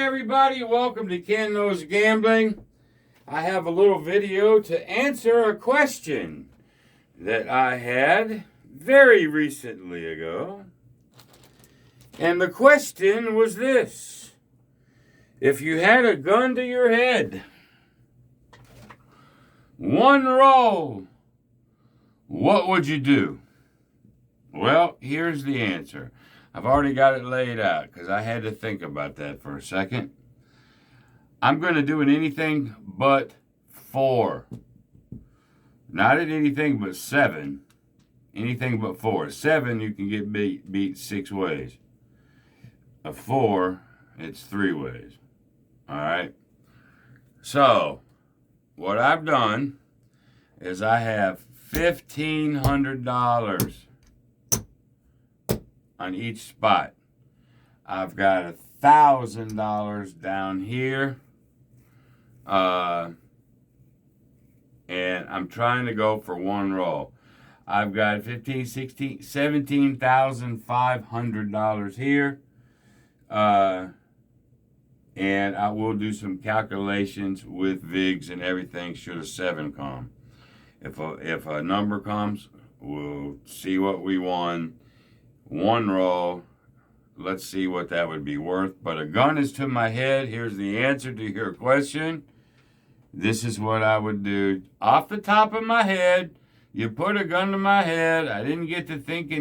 everybody, welcome to Ken Knows Gambling. I have a little video to answer a question that I had very recently ago. And the question was this: if you had a gun to your head, one roll, what would you do? Well, here's the answer. I've already got it laid out because I had to think about that for a second. I'm going to do an anything but 4. Not at anything but 7. Anything but 4. 7, you can get beat 6 ways. A 4, it's 3 ways. All right? So, what I've done is I have $1,500 on each spot. I've got $1,000 down here. And I'm trying to go for one roll. I've got $17,500 here. And I will do some calculations with VIGs and everything should a 7 come. If a number comes, we'll see what we won. One roll, let's see what that would be worth. But a gun is to my head. Here's the answer to your question. This is what I would do. Off the top of my head, you put a gun to my head. I didn't get to think.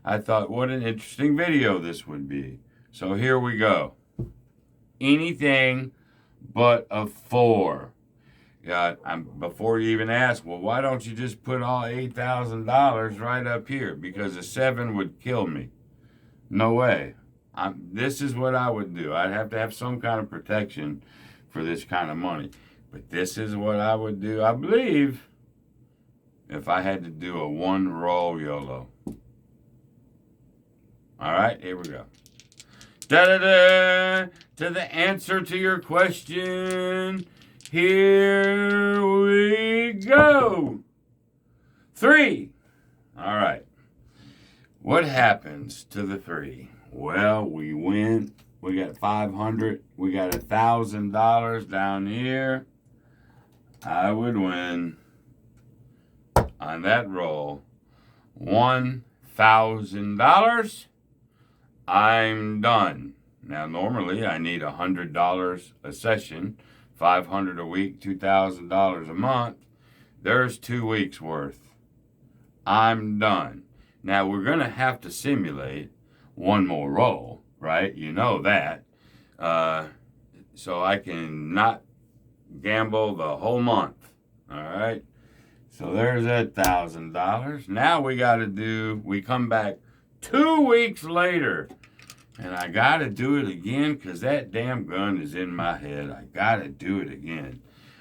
I thought, what an interesting video this would be. So here we go. Anything but a 4. Before you even ask, well, why don't you just put all $8,000 right up here? Because a 7 would kill me. No way. This is what I would do. I'd have to have some kind of protection for this kind of money. But this is what I would do, I believe, if I had to do a one roll YOLO. All right, here we go. Da-da-da! To the answer to your question. Here we go. 3. All right. What happens to the 3? Well, we win. We got 500. We got $1,000 down here. I would win on that roll $1,000. I'm done. Now, normally I need $100 a session. $500 a week, $2,000 a month. There's 2 weeks worth. I'm done. Now we're going to have to simulate one more roll, right? You know that. So I can not gamble the whole month. All right. So there's $1,000. Now we come back 2 weeks later. And I got to do it again because that damn gun is in my head. I got to do it again.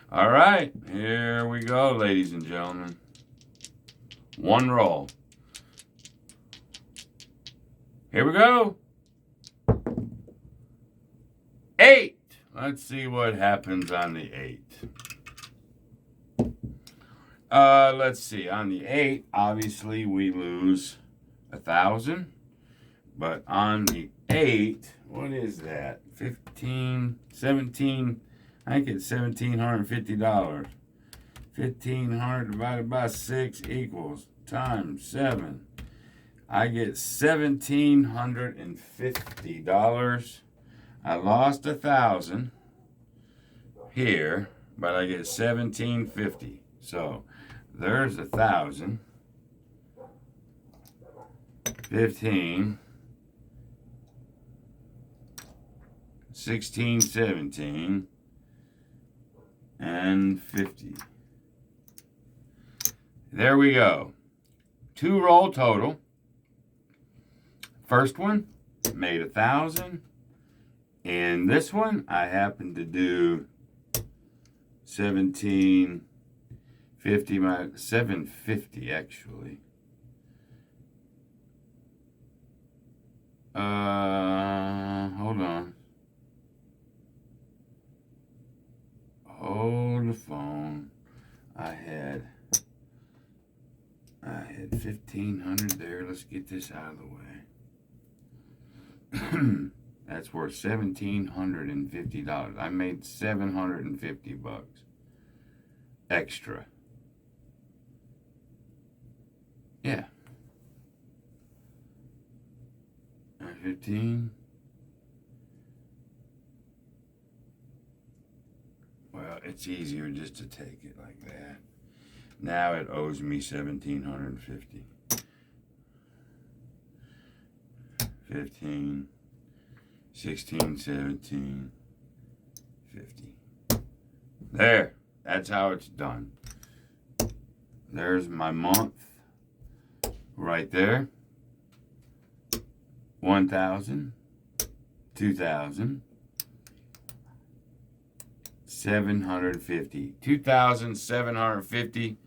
All right. Here we go, ladies and gentlemen. One roll. Here we go. 8. Let's see what happens on the 8. Let's see. On the 8, obviously we lose 1,000. But on the 8, what is that? 15, 17, I think it's $1,750. 1,500 divided by 6 equals times 7. I get $1,750. I lost 1,000 here, but I get $1,750. So there's 1,000. 15. 16, 17, and 50. There we go. 2 roll total. First one made 1,000. And this one, I happened to do 750 actually. Hold on. Hold the phone. I had 1,500 there. Let's get this out of the way. That's worth $1,750. I made $750 extra. Yeah. 15. Well, it's easier just to take it like that. Now it owes me $1,750. 15, 16, 17, 50. There. That's how it's done. There's my month right there. 1,000, 2,000, 750. 2,750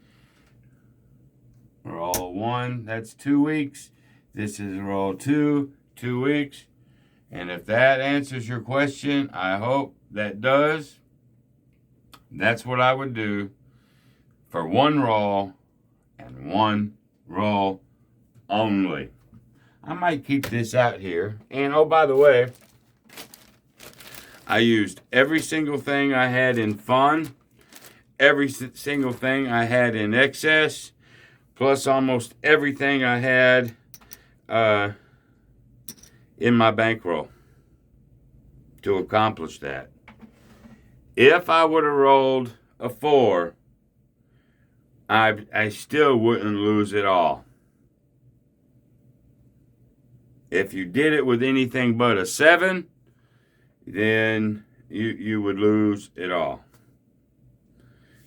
roll 1, that's 2 weeks. This is roll 2, 2 weeks. And if that answers your question, I hope that does. That's what I would do for one roll and one roll only. I might keep this out here. And oh, by the way, I used every single thing I had in fun, every single thing I had in excess, plus almost everything I had in my bankroll to accomplish that. If I would have rolled a 4, I still wouldn't lose it all. If you did it with anything but a 7, then you would lose it all.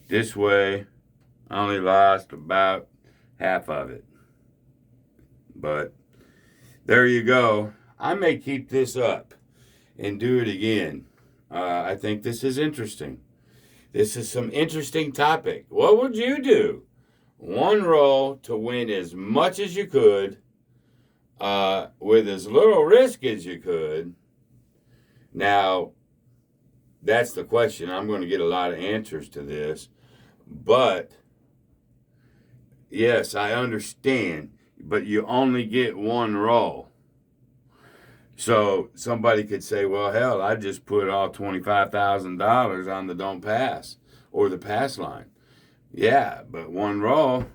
This way, I only lost about half of it. But there you go. I may keep this up and do it again. I think this is interesting. This is some interesting topic. What would you do? One roll to win as much as you could, with as little risk as you could. Now, that's the question. I'm going to get a lot of answers to this. But, yes, I understand. But you only get one roll. So somebody could say, well, hell, I just put all $25,000 on the don't pass or the pass line. Yeah, but one roll,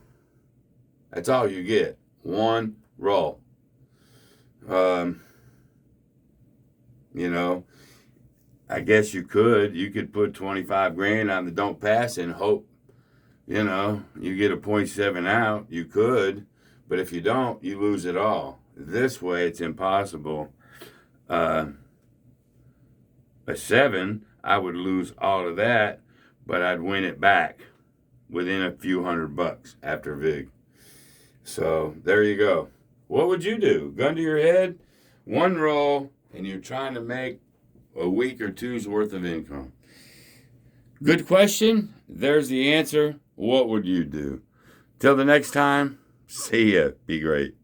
that's all you get. One roll. You know, I guess you could put 25 grand on the don't pass and hope, you know, you get a 0.7 out. You could, but if you don't, you lose it all. This way, it's impossible. A 7, I would lose all of that, but I'd win it back within a few $100 after VIG. So there you go. What would you do? Gun to your head, one roll, and you're trying to make a week or two's worth of income. Good question. There's the answer. What would you do? Till the next time, see ya. Be great.